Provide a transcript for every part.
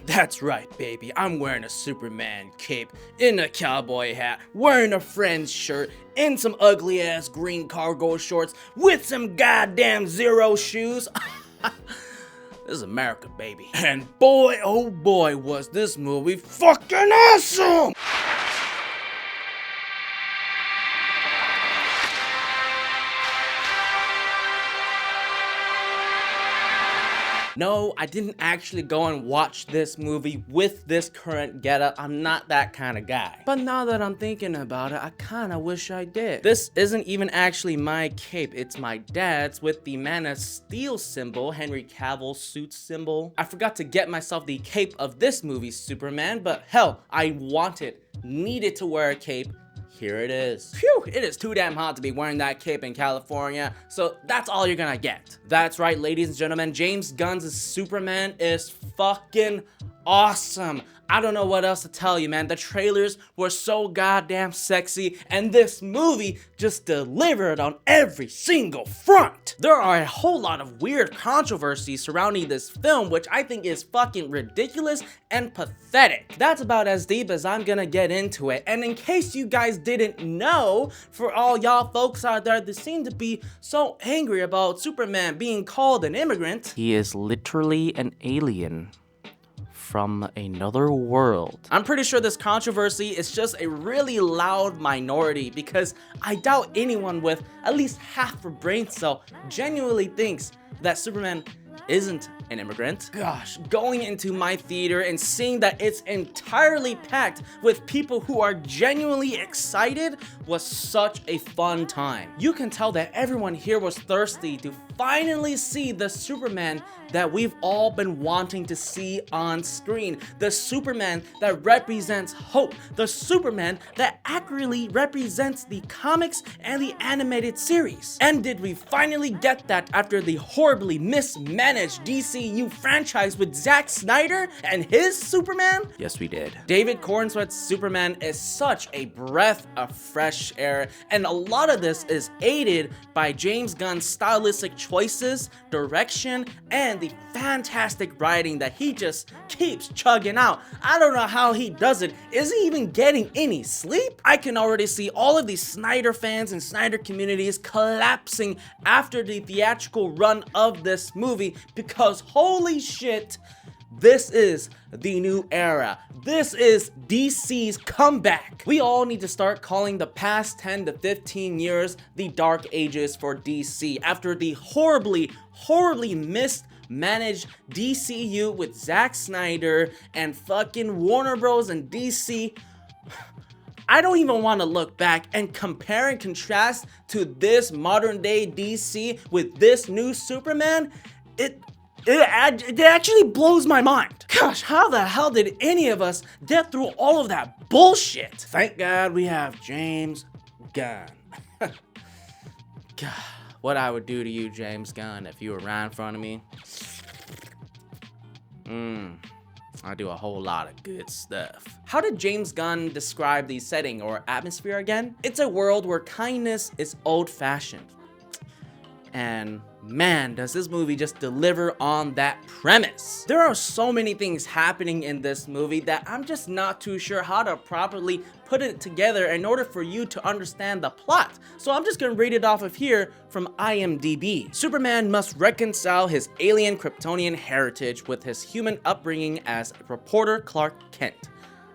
That's right, baby. I'm wearing a Superman cape, in a cowboy hat, wearing a friend's shirt, in some ugly ass green cargo shorts, with some goddamn Zero shoes. This is America, baby. And boy, oh boy, was this movie fucking awesome! No, I didn't actually go and watch this movie with this current getup. I'm not that kind of guy. But now that I'm thinking about it, I kind of wish I did. This isn't even actually my cape. It's my dad's with the Man of Steel symbol, Henry Cavill's suit symbol. I forgot to get myself the cape of this movie's Superman, but hell, I needed to wear a cape. Here it is. Phew, it is too damn hot to be wearing that cape in California, so that's all you're gonna get. That's right, ladies and gentlemen, James Gunn's Superman is fucking awesome. I don't know what else to tell you, man. The trailers were so goddamn sexy, and this movie just delivered on every single front. There are a whole lot of weird controversies surrounding this film, which I think is fucking ridiculous and pathetic. That's about as deep as I'm gonna get into it. And in case you guys didn't know, for all y'all folks out there that seem to be so angry about Superman being called an immigrant, he is literally an alien from another world. I'm pretty sure this controversy is just a really loud minority, because I doubt anyone with at least half a brain cell genuinely thinks that Superman isn't an immigrant. Gosh, going into my theater and seeing that it's entirely packed with people who are genuinely excited was such a fun time. You can tell that everyone here was thirsty to finally see the Superman that we've all been wanting to see on screen. The Superman that represents hope. The Superman that accurately represents the comics and the animated series. And did we finally get that after the horribly mismanaged DCU franchise with Zack Snyder and his Superman? Yes, we did. David Cornsweet's Superman is such a breath of fresh air, and a lot of this is aided by James Gunn's stylistic choices, direction, and the fantastic writing that he just keeps chugging out. I don't know how he does it. Is he even getting any sleep? I can already see all of these Snyder fans and Snyder communities collapsing after the theatrical run of this movie, because holy shit, this is the new era. This is DC's comeback. We all need to start calling the past 10 to 15 years the dark ages for DC, after the horribly mismanaged DCU with Zack Snyder and fucking Warner Bros. And DC. I don't even want to look back and compare and contrast to this modern day DC with this new Superman. It actually blows my mind. Gosh, how the hell did any of us get through all of that bullshit? Thank God we have James Gunn. God, what I would do to you, James Gunn, if you were right in front of me. I do a whole lot of good stuff. How did James Gunn describe the setting or atmosphere again? It's a world where kindness is old-fashioned. And man, does this movie just deliver on that premise. There are so many things happening in this movie that I'm just not too sure how to properly put it together in order for you to understand the plot. So I'm just gonna read it off of here from IMDb. Superman must reconcile his alien Kryptonian heritage with his human upbringing as reporter Clark Kent.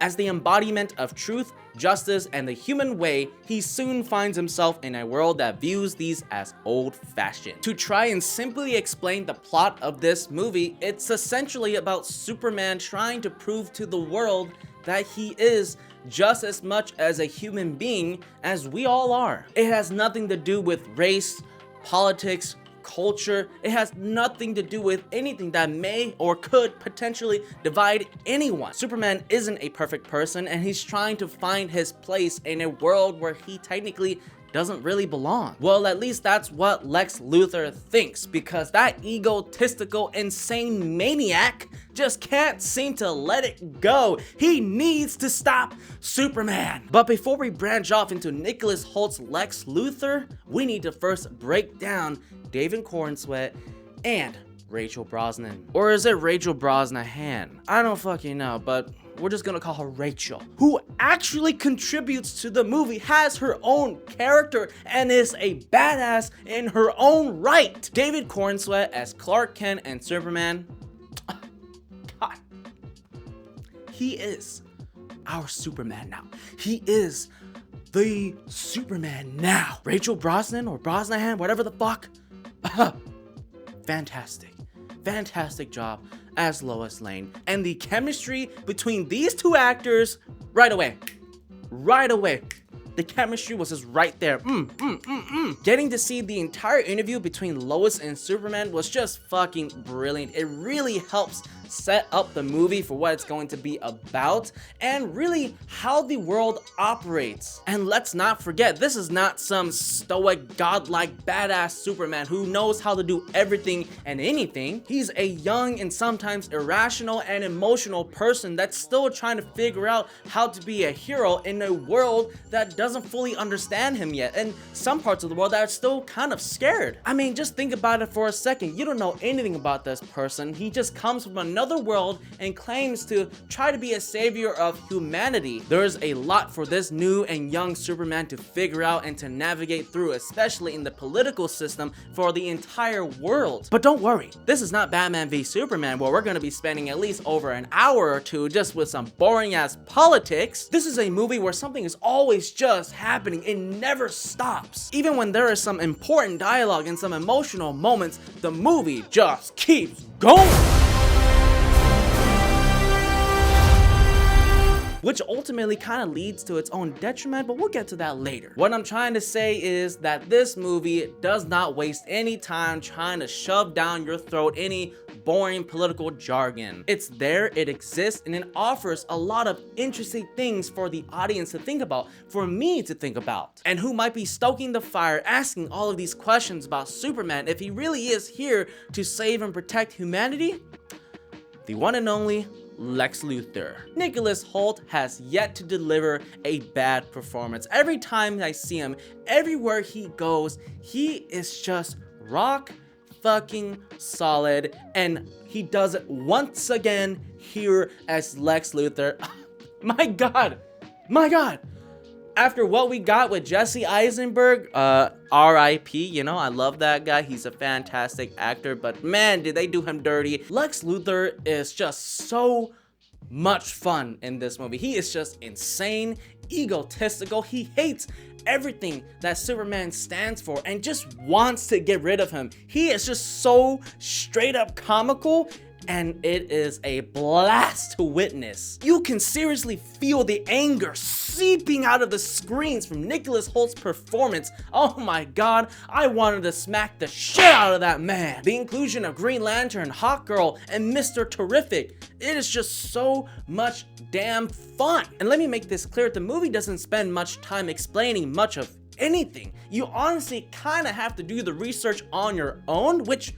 As the embodiment of truth, justice, and the human way, he soon finds himself in a world that views these as old-fashioned. To try and simply explain the plot of this movie, it's essentially about Superman trying to prove to the world that he is just as much as a human being as we all are. It has nothing to do with race, politics, culture. It has nothing to do with anything that may or could potentially divide anyone. Superman isn't a perfect person, and he's trying to find his place in a world where he technically doesn't really belong. Well, at least that's what Lex Luthor thinks, because that egotistical, insane maniac just can't seem to let it go. He needs to stop Superman. But before we branch off into Nicholas Holt's Lex Luthor, we need to first break down David Corenswet and Rachel Brosnahan. Or is it Rachel Brosnahan? I don't fucking know, but we're just gonna call her Rachel, who actually contributes to the movie, has her own character, and is a badass in her own right. David Corenswet as Clark Kent and Superman. God. He is our Superman now. He is the Superman now. Rachel Brosnahan or Brosnahan, whatever the fuck. Fantastic job as Lois Lane. And the chemistry between these two actors, right away. The chemistry was just right there. Getting to see the entire interview between Lois and Superman was just fucking brilliant. It really helps set up the movie for what it's going to be about and really how the world operates. And let's not forget, this is not some stoic, godlike, badass Superman who knows how to do everything and anything. He's a young and sometimes irrational and emotional person that's still trying to figure out how to be a hero in a world that doesn't fully understand him yet, and some parts of the world that are still kind of scared. I mean, just think about it for a second. You don't know anything about this person. He just comes from another world and claims to try to be a savior of humanity. There's a lot for this new and young Superman to figure out and to navigate through, especially in the political system for the entire world. But don't worry, this is not Batman v Superman, where we're gonna be spending at least over an hour or two just with some boring ass politics. This is a movie where something is always just happening. It never stops. Even when there is some important dialogue and some emotional moments, the movie just keeps going. Which ultimately kind of leads to its own detriment, but we'll get to that later. What I'm trying to say is that this movie does not waste any time trying to shove down your throat any boring political jargon. It's there, it exists, and it offers a lot of interesting things for the audience to think about, for me to think about. And who might be stoking the fire, asking all of these questions about Superman if he really is here to save and protect humanity? The one and only Lex Luthor. Nicholas Hoult has yet to deliver a bad performance. Every time I see him, everywhere he goes, he is just rock fucking solid, and he does it once again here as Lex Luthor. My god, after what we got with Jesse Eisenberg, RIP, you know, I love that guy. He's a fantastic actor, but man, did they do him dirty. Lex Luthor is just so much fun in this movie. He is just insane, egotistical. He hates everything that Superman stands for and just wants to get rid of him. He is just so straight up comical, and it is a blast to witness. You can seriously feel the anger seeping out of the screens from Nicholas Hoult's performance. Oh my god, I wanted to smack the shit out of that man. The inclusion of Green Lantern, Hawkgirl, and Mr. Terrific, it is just so much damn fun. And let me make this clear, the movie doesn't spend much time explaining much of anything. You honestly kind of have to do the research on your own, which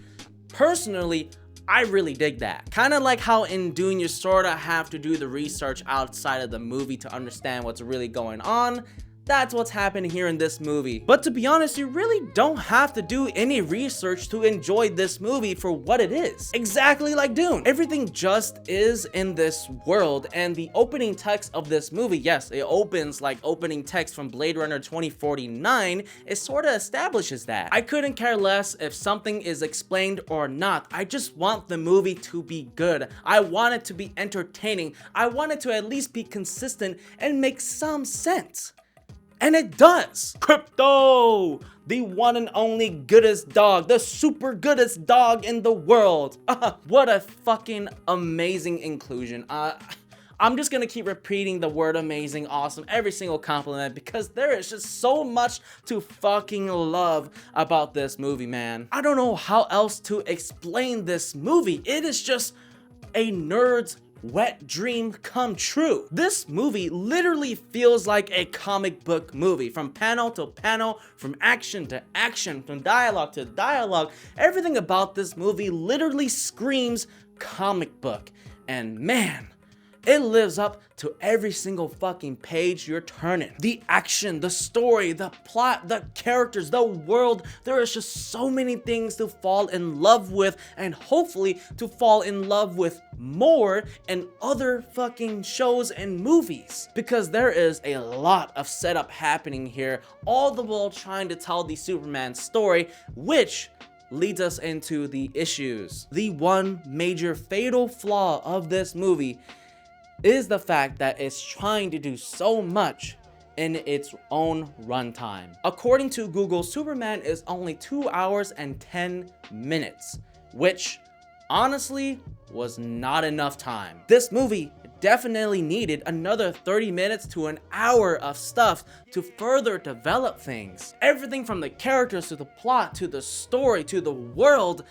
personally, I really dig that. Kind of like how in Dune you sort of have to do the research outside of the movie to understand what's really going on. That's what's happening here in this movie. But to be honest, you really don't have to do any research to enjoy this movie for what it is. Exactly like Dune. Everything just is in this world, and the opening text of this movie, yes, it opens like opening text from Blade Runner 2049, it sort of establishes that. I couldn't care less if something is explained or not. I just want the movie to be good. I want it to be entertaining. I want it to at least be consistent and make some sense. And it does. Crypto, the one and only goodest dog, the super goodest dog in the world. What a fucking amazing inclusion. I'm just gonna keep repeating the word amazing, awesome, every single compliment, because there is just so much to fucking love about this movie, man. I don't know how else to explain this movie. It is just a nerd's wet dream come true. This movie literally feels like a comic book movie, from panel to panel, from action to action, from dialogue to dialogue. Everything about this movie literally screams comic book. And man, it lives up to every single fucking page you're turning. The action, the story, the plot, the characters, the world. There is just so many things to fall in love with, and hopefully to fall in love with more in other fucking shows and movies. Because there is a lot of setup happening here, all the while trying to tell the Superman story, which leads us into the issues. The one major fatal flaw of this movie is the fact that it's trying to do so much in its own runtime. According to Google, Superman is only 2 hours and 10 minutes, which honestly was not enough time. This movie definitely needed another 30 minutes to an hour of stuff to further develop things. Everything from the characters to the plot to the story to the world.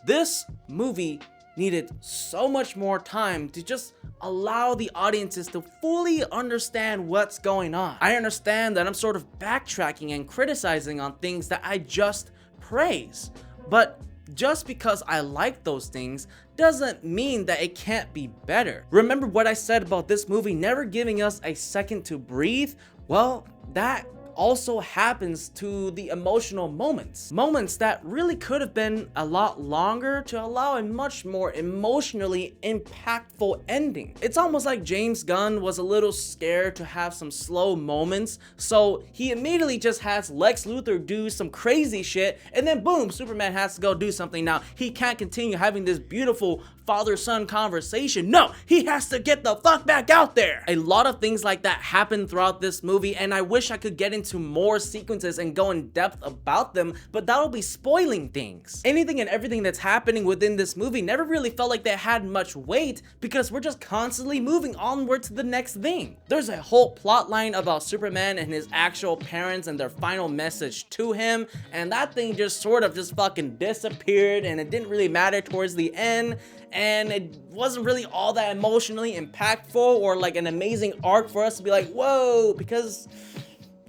This movie needed so much more time to just allow the audiences to fully understand what's going on. I understand that I'm sort of backtracking and criticizing on things that I just praise, but just because I like those things doesn't mean that it can't be better. Remember what I said about this movie never giving us a second to breathe? Well, that also happens to the emotional moments that really could have been a lot longer to allow a much more emotionally impactful ending. It's almost like James Gunn was a little scared to have some slow moments, so he immediately just has Lex Luthor do some crazy shit, and then boom, Superman has to go do something. Now he can't continue having this beautiful father-son conversation. No, he has to get the fuck back out there. A lot of things like that happen throughout this movie, and I wish I could get into more sequences and go in depth about them, but that'll be spoiling things. Anything and everything that's happening within this movie never really felt like they had much weight, because we're just constantly moving onward to the next thing. There's a whole plot line about Superman and his actual parents and their final message to him, and that thing just sort of just fucking disappeared, and it didn't really matter towards the end. And it wasn't really all that emotionally impactful or like an amazing arc for us to be like, whoa, because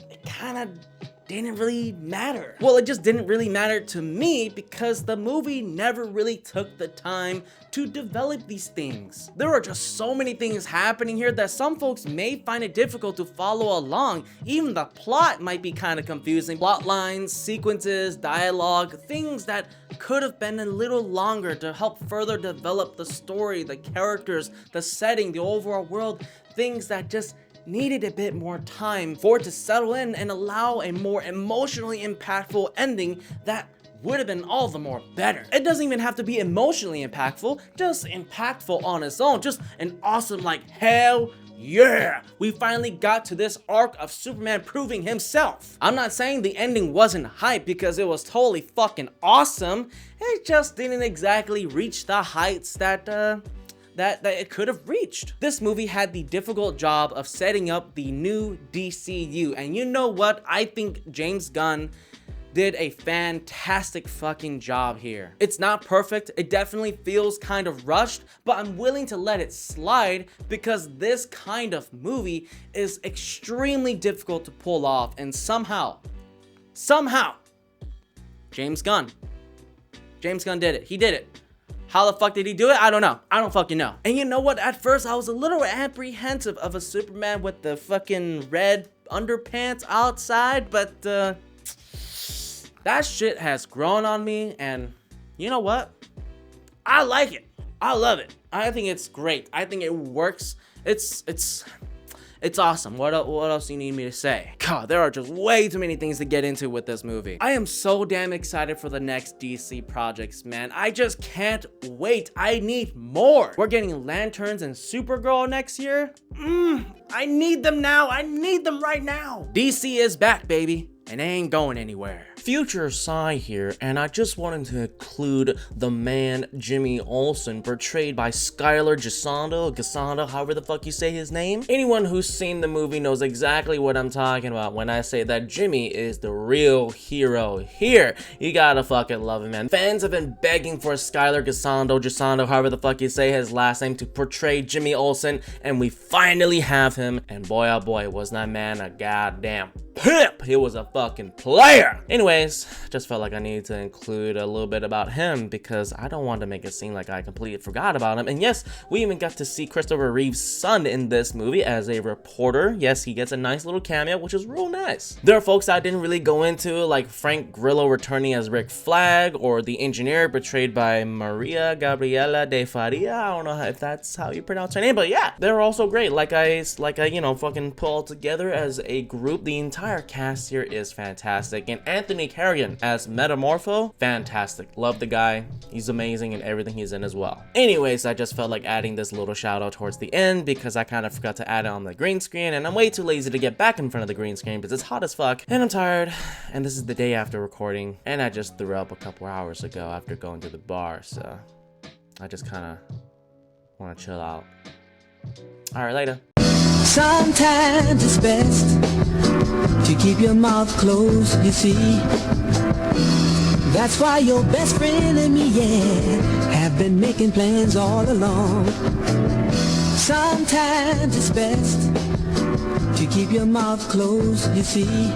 it kind of didn't really matter. Well, it just didn't really matter to me because the movie never really took the time to develop these things. There are just so many things happening here that some folks may find it difficult to follow along. Even the plot might be kind of confusing. Plot lines, sequences, dialogue, things that could have been a little longer to help further develop the story, the characters, the setting, the overall world, things that just needed a bit more time for it to settle in and allow a more emotionally impactful ending that would have been all the more better. It doesn't even have to be emotionally impactful, just impactful on its own. Just an awesome, like, hell yeah, we finally got to this arc of Superman proving himself. I'm not saying the ending wasn't hype, because it was totally fucking awesome. It just didn't exactly reach the heights that it could have reached. This movie had the difficult job of setting up the new DCU, and you know what? I think James Gunn did a fantastic fucking job here. It's not perfect, it definitely feels kind of rushed, but I'm willing to let it slide because this kind of movie is extremely difficult to pull off, and somehow, James Gunn did it. He did it. How the fuck did he do it? I don't know. I don't fucking know. And you know what? At first, I was a little apprehensive of a Superman with the fucking red underpants outside, but that shit has grown on me, and you know what? I like it. I love it. I think it's great. I think it works. It's awesome. What else do you need me to say? God, there are just way too many things to get into with this movie. I am so damn excited for the next DC projects, man. I just can't wait. I need more. We're getting Lanterns and Supergirl next year. I need them now. I need them right now. DC is back, baby, and they ain't going anywhere. Future Psy here, and I just wanted to include the man Jimmy Olsen, portrayed by Skylar Gisondo, however the fuck you say his name. Anyone who's seen the movie knows exactly what I'm talking about when I say that Jimmy is the real hero here. You gotta fucking love him, man. Fans have been begging for Skylar Gisondo, however the fuck you say his last name, to portray Jimmy Olsen, and we finally have him. And boy, oh boy, was that man a goddamn pimp. He was a fucking player. Anyways, just felt like I needed to include a little bit about him because I don't want to make it seem like I completely forgot about him. And yes, we even got to see Christopher Reeve's son in this movie as a reporter. Yes, he gets a nice little cameo, which is real nice. There are folks I didn't really go into, like Frank Grillo returning as Rick Flag, or the engineer portrayed by Maria Gabriela de Faria. I don't know if that's how you pronounce her name, but yeah, they're also great. Like I you know, fucking pull all together as a group. The entire cast here is fantastic, and Anthony Carrigan as Metamorpho, fantastic. Love the guy. He's amazing in everything he's in as well. Anyways, I just felt like adding this little shout out towards the end because I kind of forgot to add it on the green screen, and I'm way too lazy to get back in front of the green screen because it's hot as fuck, and I'm tired, and this is the day after recording, and I just threw up a couple hours ago after going to the bar, so I just kind of want to chill out. Alright, later. Sometimes it's best to keep your mouth closed, you see. That's why your best friend and me, yeah, have been making plans all along. Sometimes it's best to keep your mouth closed, you see.